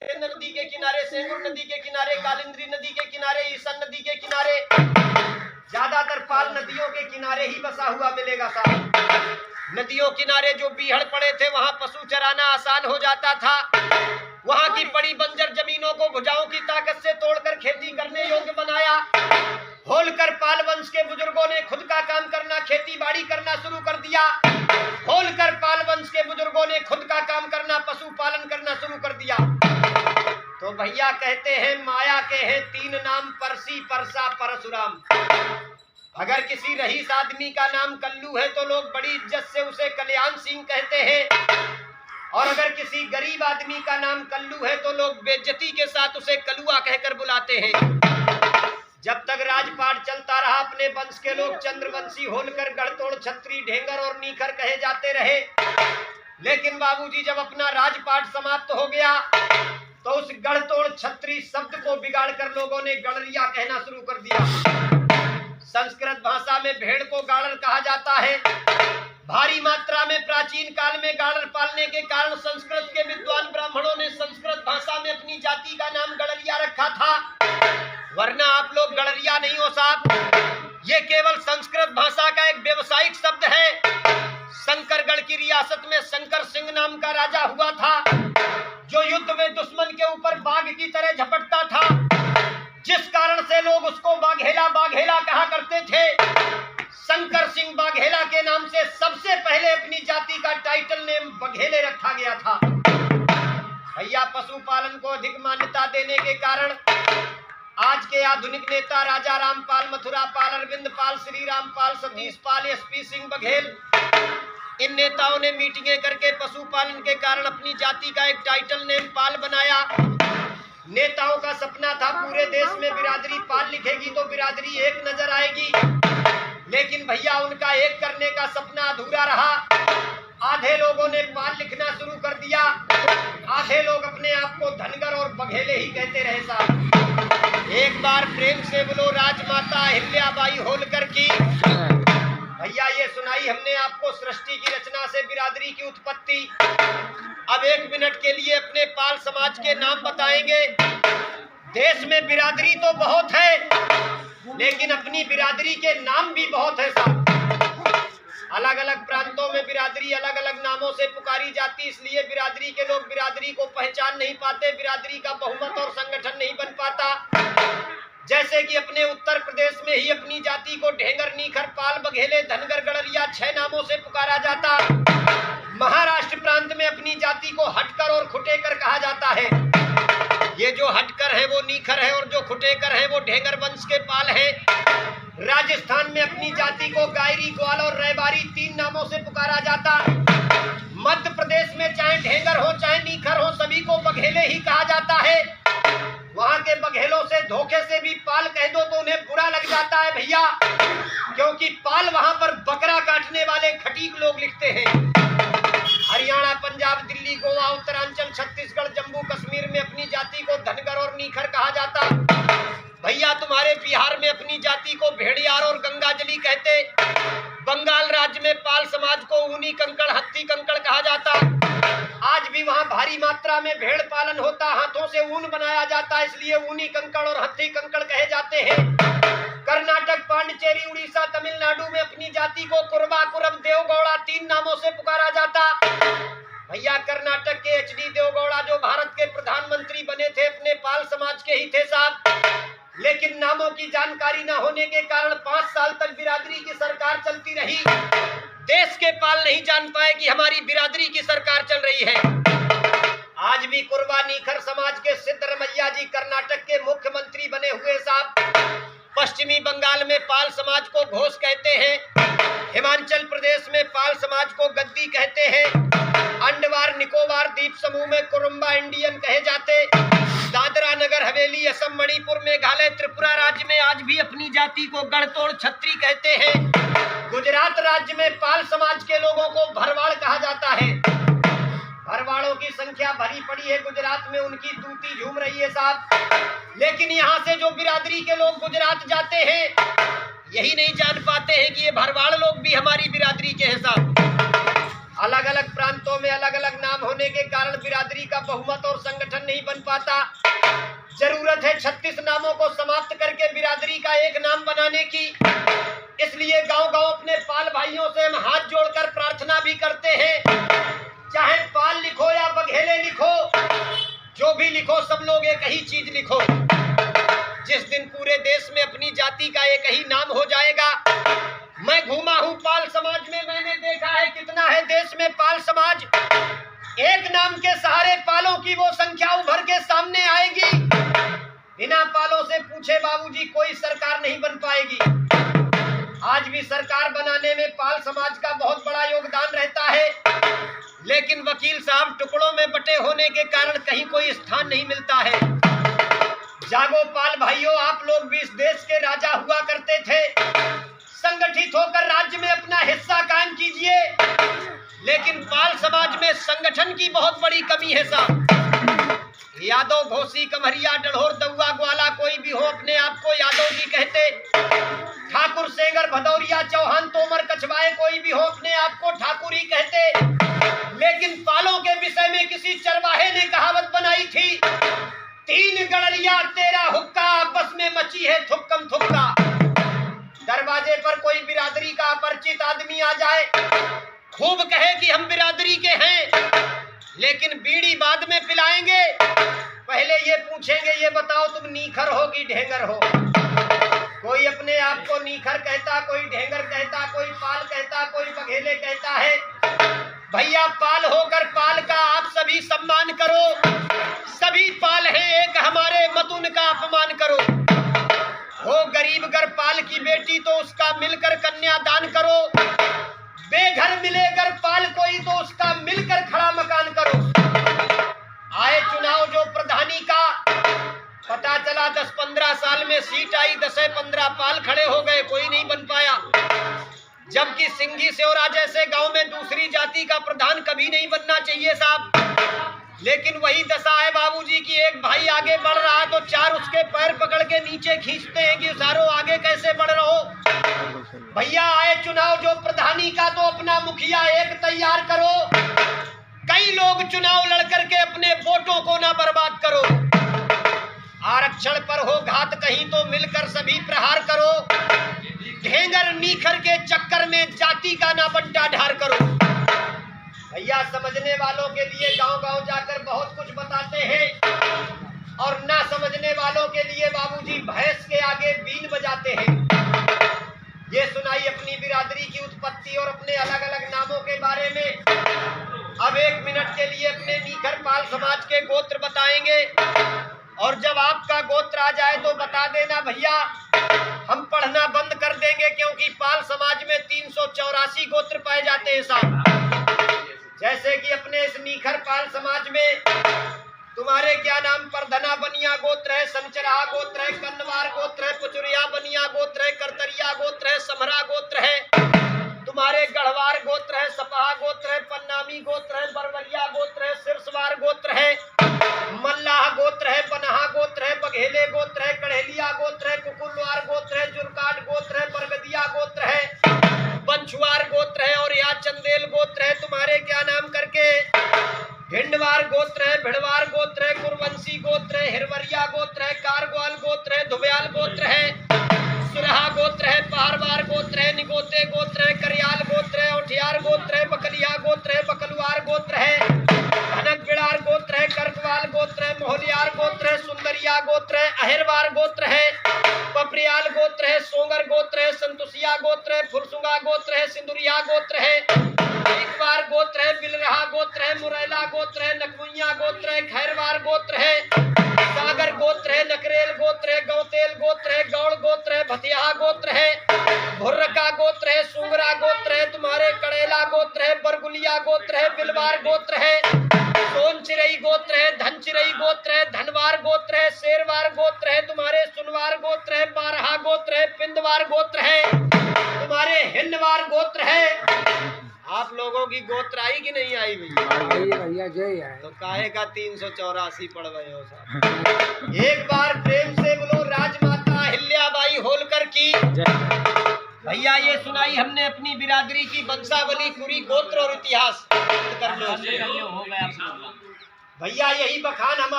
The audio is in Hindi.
नदी के किनारे, सेंगुर नदी के किनारे, कालिंदी नदी के किनारे, ईसन नदी के किनारे, ज्यादातर पाल नदियों के किनारे ही बसा हुआ मिलेगा साहब। नदियों किनारे जो बीहड़ पड़े थे वहां पशु चराना आसान हो जाता था। वहां की बड़ी बंजर जमीनों को भुजाओं की ताकत से तोड़कर खेती करने योग्य बनाया। होलकर पाल वंश के बुजुर्गों ने खुद का काम करना, खेती बाड़ी करना शुरू कर दिया। होलकर पाल वंश के बुजुर्गों ने खुद का काम करना, पशुपालन करना शुरू कर दिया। तो भैया कहते हैं माया के हैं तीन नाम, परसी, परसा, परशुराम। अगर किसी रईस आदमी का नाम कल्लू है तो लोग बड़ी इज्जत से उसे कल्याण सिंह कहते हैं, और अगर किसी गरीब आदमी का नाम कल्लू है तो लोग बेइज्जती के साथ उसे कलुआ कहकर बुलाते हैं। जब तक राजपाट चलता रहा अपने वंश के लोग चंद्रवंशी, होलकर, गढ़तोड़, छत्री, ढेंगर और नीखर कहे जाते रहे। लेकिन बाबूजी जब अपना राजपाट समाप्त हो गया तो उस गढ़तोड़ छत्री शब्द को बिगाड़कर लोगों ने गड़रिया कहना शुरू कर दिया। संस्कृत भाषा में भेड़ को गाड़र कहा जाता है। भारी मात्रा में प्राचीन काल में गाड़र पालने के कारण संस्कृत के विद्वान ब्राह्मणों ने संस्कृत भाषा में अपनी जाति का नाम गड़रिया रखा था, वरना आप लोग गड़रिया नहीं हो साहब। ये केवल संस्कृत भाषा का एक व्यवसायिक शब्द है। शंकरगढ़ की रियासत में शंकर सिंह नाम का राजा हुआ था, जो युद्ध में दुश्मन के ऊपर बाघ की तरह झपटता था, जिस कारण से लोग उसको बाघेला बाघेला कहा करते थे। शंकर सिंह बाघेला के नाम से सबसे पहले अपनी जाति का टाइटल नेम बघेले रखा गया था। भैया पशुपालन को अधिक मान्यता देने के कारण आज के आधुनिक नेता राजा रामपाल, मथुरा पाल, अरविंद पाल, श्री रामपाल, सतीश पाल, एसपी सिंह बघेल, इन नेताओं ने मीटिंगें करके पशुपालन के कारण अपनी जाति का एक टाइटल नेम पाल बनाया। नेताओं का सपना था पूरे देश में बिरादरी पाल लिखेगी तो बिरादरी एक नजर आएगी, लेकिन भैया उनका एक करने का सपना अधूरा रहा। आधे लोगों ने पाल लिखना शुरू कर दिया, आधे लोग अपने आप को धनगर और बघेले ही कहते रहे साहब। एक बार प्रेम से बोलो राजमाता अहिल्याबाई होलकर की। भैया ये सुनाई हमने आपको सृष्टि की रचना से बिरादरी की उत्पत्ति। अब 1 मिनट के लिए अपने पाल समाज के नाम बताएंगे। देश में बिरादरी तो बहुत है, लेकिन अपनी बिरादरी के नाम भी बहुत है साहब। अलग अलग प्रांतों में बिरादरी अलग अलग नामों से पुकारी जाती, इसलिए बिरादरी के लोग बिरादरी को पहचान नहीं पाते, बिरादरी का बहुमत और संगठन नहीं बन पाता। जैसे कि अपने उत्तर प्रदेश में ही अपनी जाति को ढेंगर, नीखर, पाल, बघेले, धनगर, गड़रिया 6 नामों से पुकारा जाता। महाराष्ट्र प्रांत में अपनी जाति को हटकर और खुटेकर कहा जाता है। ये जो हटकर है वो नीखर है और जो खुटेकर है वो ढेंगर वंश के पाल है। राजस्थान में अपनी जाति को गायरी, ग्वाल और रैबारी 3 नामों से पुकारा जाता। मध्य प्रदेश में चाहे ढेंगर हो चाहे नीखर हो, सभी को बघेले ही कहा जाता है। वहां के बघेलों से धोखे से भी पाल कह दो तो उन्हें बुरा लग जाता है भैया, क्योंकि पाल वहां पर बकरा काटने वाले खटीक लोग लिखते हैं। हरियाणा, पंजाब, दिल्ली, गोवा, उत्तरांचल, छत्तीसगढ़, जम्मू कश्मीर में अपनी जाति को धनगर और नीखर कहा जाता। भैया तुम्हारे बिहार में अपनी जाति को भेड़ियार और गंगाजली कहते। बंगाल राज्य में पाल समाज को ऊनी कंकड़, हत्ती कंकड़ कहा जाता। आज भी वहां भारी मात्रा में भेड़ पालन होता, हाथों से ऊन बनाया जाता, इसलिए ऊनी कंकड़ और हत्ती कंकड़ कहे जाते हैं। कर्नाटक, पांडिचेरी, उड़ीसा, तमिलनाडु में अपनी जाति को कुरबा, कुरब, देवगौड़ा 3 नामों से पुकारा जाता। भैया कर्नाटक के एचडी देवगौड़ा जो भारत के प्रधानमंत्री बने थे अपने पाल समाज के ही थे साहब, लेकिन नामों की जानकारी न होने के कारण 5 साल तक बिरादरी की सरकार चलती रही। देश के पाल नहीं जान पाए कि हमारी बिरादरी की सरकार चल रही है। आज भी कुरबा नीखर समाज के सिद्धरमैया जी कर्नाटक के मुख्यमंत्री बने हुए साहब। पश्चिमी बंगाल में पाल समाज को घोष कहते हैं। हिमाचल प्रदेश में पाल समाज को गद्दी कहते हैं। अंडमान निकोबार द्वीप समूह में कुरुम्बा इंडियन कहे जाते। दादरा नगर हवेली, असम, मणिपुर, मेघालय, त्रिपुरा राज्य में आज भी अपनी जाति को गढ़तोड़ छत्री कहते हैं। गुजरात राज्य में पाल समाज के लोगों को भरवाड़ कहा जाता है। भरवाड़ों की संख्या भरी पड़ी है गुजरात में, उनकी तूती झूम रही है साहब। लेकिन यहाँ से जो बिरादरी के लोग गुजरात जाते हैं, यही नहीं जान पाते हैं कि ये भरवाड़ लोग भी हमारी बिरादरी के हैं साहब। अलग अलग प्रांतों में अलग अलग नाम होने के कारण बिरादरी का बहुमत और संगठन नहीं बन पाता। जरूरत है 36 नामों को समाप्त करके बिरादरी का एक नाम बनाने की। इसलिए गांव-गांव अपने पाल भाइयों से हम हाथ जोड़कर प्रार्थना भी करते हैं, चाहे पाल लिखो या बघेले लिखो, जो भी लिखो सब लोग एक ही चीज लिखो। जिस दिन पूरे देश में अपनी जाति का एक ही नाम हो जाएगा। मैं घूमा हूँ पाल समाज में, मैंने देखा है कितना है देश में पाल समाज। एक नाम के सहारे पालों की वो संख्या उभर के सामने आएगी। बिना पालों से पूछे बाबूजी कोई सरकार नहीं बन पाएगी। आज भी सरकार बनाने में पाल समाज का बहुत बड़ा योगदान रहता है, लेकिन वकील साहब टुकड़ों में बटे होने के कारण कहीं कोई स्थान नहीं मिलता है। जागो पाल भाइयों, आप लोग भी इस देश के राजा हुआ करते थे। संगठित होकर राज्य में अपना हिस्सा कायम कीजिए। लेकिन पाल समाज में संगठन की बहुत बड़ी कमी है साहब। यादव, घोसी, कमरिया, डढ़ोर, दउआ, ग्वाला कोई भी हो अपने आप को यादव जी कहते। ठाकुर, सेंगर, भदौरिया, चौहान, तोमर, कछवाए कोई भी हो अपने आप को ठाकुर ही कहते। लेकिन पालों के विषय में किसी चरवाहे ने कहावत बनाई थी, 3 गड़रिया तेरा हुक्का, आपस में मची है थुक्कम थुक्का। दरवाजे पर कोई बिरादरी का अपरिचित आदमी आ जाए, खूब कहे कि हम बिरादरी के हैं, लेकिन बीड़ी बाद में पिलाएंगे। पहले ये पूछेंगे, ये बताओ तुम नीखर हो कि ढेंगर हो। कोई अपने आप को नीखर कहता, कोई ढेंगर कहता, कोई पाल कहता, कोई बघेले कहता है। भैया पाल होकर पाल का आप सभी सम्मान करो। सभी पाल हैं एक हमारे, मत उनका अपमान करो। हो गरीब गर पाल की बेटी तो उसका मिलकर कन्यादान करो। बेघर मिले गर पाल कोई तो उसका मिलकर खड़ा मकान करो। आए चुनाव जो प्रधानी का, पता चला 10-15 साल में सीट आई, 10-15 पाल खड़े हो गए, कोई नहीं बन पाया। जबकि सिंगी सेवरा जैसे गांव में दूसरी जाति का प्रधान कभी नहीं बनना चाहिए साहब। लेकिन वही दशा है बाबूजी की, एक भाई आगे बढ़ रहा तो 4 उसके पैर पकड़ के नीचे खींचते हैं कि सारों आगे कैसे बढ़ रहो। भैया आए चुनाव जो प्रधानी का तो अपना मुखिया एक तैयार करो। कई लोग चुनाव लड़ करके अपने वोटों को ना बर्बाद करो। आरक्षण पर हो घात कहीं तो मिलकर सभी प्रहार करो। ढेंगर नीखर के चक्कर में जाति का ना बंटा ढार करो। भैया समझने वालों के लिए गांव-गांव जाकर बहुत कुछ बताते हैं, और ना समझने वालों के लिए बाबूजी भैंस के आगे बीन बजाते हैं। ये सुनाई अपनी बिरादरी की उत्पत्ति और अपने अलग अलग नामों के बारे में। अब 1 मिनट के लिए अपने नीखर पाल समाज के गोत्र बताएंगे, और जब आपका गोत्र आ जाए तो बता देना भैया, हम पढ़ना बंद कर देंगे, क्योंकि पाल समाज में 384 गोत्र पाए जाते हैं साहब। जैसे कि अपने इस नीखर पाल समाज में तुम्हारे क्या नाम पर धना बनिया गोत्र है, संचरा गोत्र है, कन्नवार गोत्र है, पुचुरिया बनिया गोत्र है, करतरिया गोत्र है, समरा गोत्र है। तुम्हारे गढ़वार गोत्र है, सपहा गोत्र है, पन्नामी गोत्र है, बरवरिया गोत्र है, सिरसवार गोत्र है, मल्लाह गोत्र है, बनहा गोत्र है, बघेले गोत्र है, कढ़ेलिया गोत्र है, कुकुलवार गोत्र है, जुरकाट गोत्र है, बरगदिया गोत्र है, बंछुआर गोत्र है, और या चंदेल गोत्र है। तुम्हारे क्या नाम करके भिंडवार गोत्र है, भिड़वार गोत्र है, कुरवंशी गोत्र है, हिरवरिया गोत्र है, कारग्वाल गोत्र है, धुब्याल गोत्र है, सुरहा गोत्र है, पहाड़वार गोत्र है, निगोते गोत्र है, करियाल गोत्र है, उठियार गोत्र है, बकलिया गोत्र है, बकलवार गोत्र है, धनक बिड़ार गोत्र है, करकवाल गोत्र है, मोहलियार गोत्र है, सुंदरिया गोत्र है, अहिरवार गोत्र है, पपरियाल गोत्र है, सोंगर गोत्र है, संतुसिया गोत्र है, फुरसुंगा गोत्र है, सिंदुरिया गोत्र है, एकवार गोत्र है, बिलरहा गोत्र है, मुरैला गोत्र है, नकमुइया गोत्र है, खैरवार गोत्र है, सागर गोत्र है, नकरेल गोत्र है, गौतेल गोत्र है, गौड़ गोत्र है, भतिया गोत्र है, भुर्रका गोत्र है, सुंगरा गोत्र है, तुम्हारे कड़ेला गोत्र है, बरगुलिया गोत्र है, बिलवार गोत्र है, सोनचिरई गोत्र है, धनचिरई गोत्र है, धनवार गोत्र है, शेरवार गोत्र है, तुम्हारे सुनवार गोत्र है, बारहा गोत्र है, पिंदवार गोत्र है, तुम्हारे हिंदवार गोत्र है। आप लोगों की गोत्र आई कि नहीं आई भैया? जय है। तो काहे का 384 पढ़ गए हो साहब। एक बार प्रेम से बोलो राजमाता अहिल्याबाई होलकर की। भैया ये सुनाई हमने अपनी बिरादरी की वंशावली, पूरी गोत्र और इतिहास कर लो। भैया यही बखान हमारा